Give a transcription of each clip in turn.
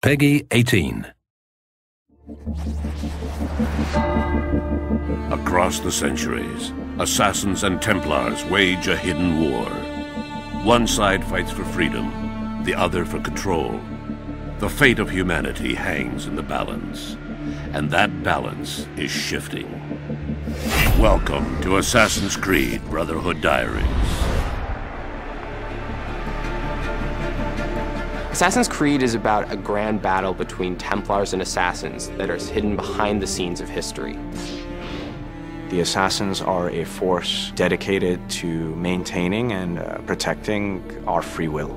Peggy 18. Across the centuries, assassins and Templars wage a hidden war. One side fights for freedom, the other for control. The fate of humanity hangs in the balance, and that balance is shifting. Welcome to Assassin's Creed Brotherhood Diaries. Assassin's Creed is about a grand battle between Templars and Assassins that is hidden behind the scenes of history. The Assassins are a force dedicated to maintaining and protecting our free will.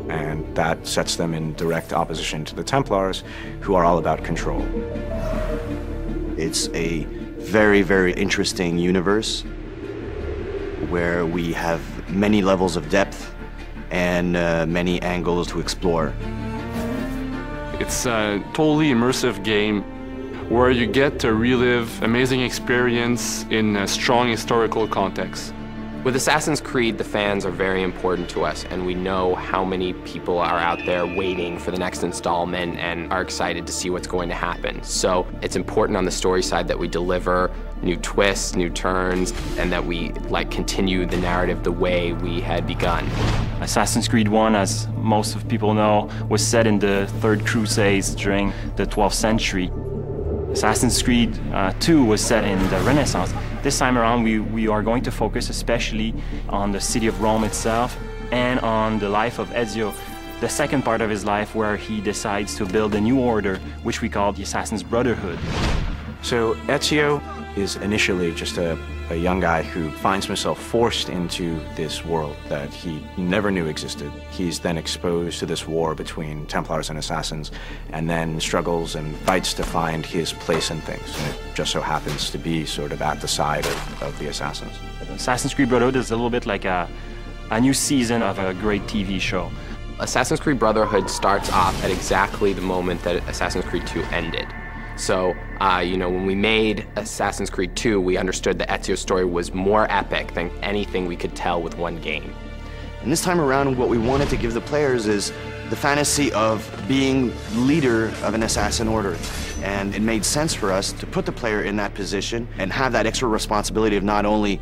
And that sets them in direct opposition to the Templars, who are all about control. It's a very, very interesting universe where we have many levels of depth and many angles to explore. It's a totally immersive game where you get to relive amazing experience in a strong historical context. With Assassin's Creed, the fans are very important to us, and we know how many people are out there waiting for the next installment and are excited to see what's going to happen. So it's important on the story side that we deliver new twists, new turns, and that we continue the narrative the way we had begun. Assassin's Creed 1, as most of people know, was set in the Third Crusades during the 12th century. Assassin's Creed 2 was set in the Renaissance. This time around, we are going to focus especially on the city of Rome itself and on the life of Ezio, the second part of his life where he decides to build a new order, which we call the Assassin's Brotherhood. So Ezio is initially just a young guy who finds himself forced into this world that he never knew existed. He's then exposed to this war between Templars and Assassins, and then struggles and fights to find his place in things. And it just so happens to be sort of at the side of the Assassins. Assassin's Creed Brotherhood is a little bit like a new season of a great TV show. Assassin's Creed Brotherhood starts off at exactly the moment that Assassin's Creed 2 ended. So, when we made Assassin's Creed 2, we understood that Ezio's story was more epic than anything we could tell with one game. And this time around, what we wanted to give the players is the fantasy of being leader of an assassin order. And it made sense for us to put the player in that position and have that extra responsibility of not only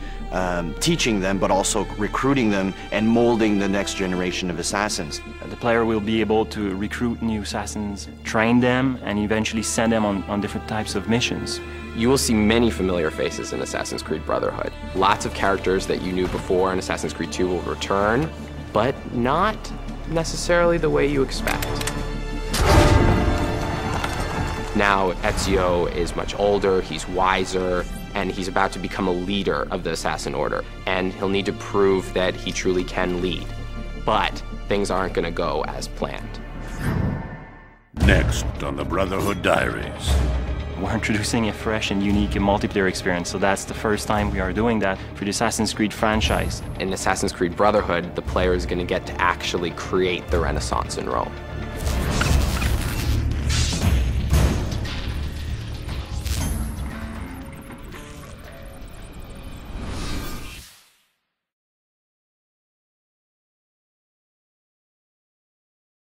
teaching them, but also recruiting them and molding the next generation of assassins. The player will be able to recruit new assassins, train them, and eventually send them on different types of missions. You will see many familiar faces in Assassin's Creed Brotherhood. Lots of characters that you knew before in Assassin's Creed 2 will return, but not necessarily the way you expect. Now Ezio is much older, he's wiser, and he's about to become a leader of the Assassin Order. And he'll need to prove that he truly can lead. But things aren't going to go as planned. Next on the Brotherhood Diaries. We're introducing a fresh and unique multiplayer experience, so that's the first time we are doing that for the Assassin's Creed franchise. In Assassin's Creed Brotherhood, the player is going to get to actually create the Renaissance in Rome.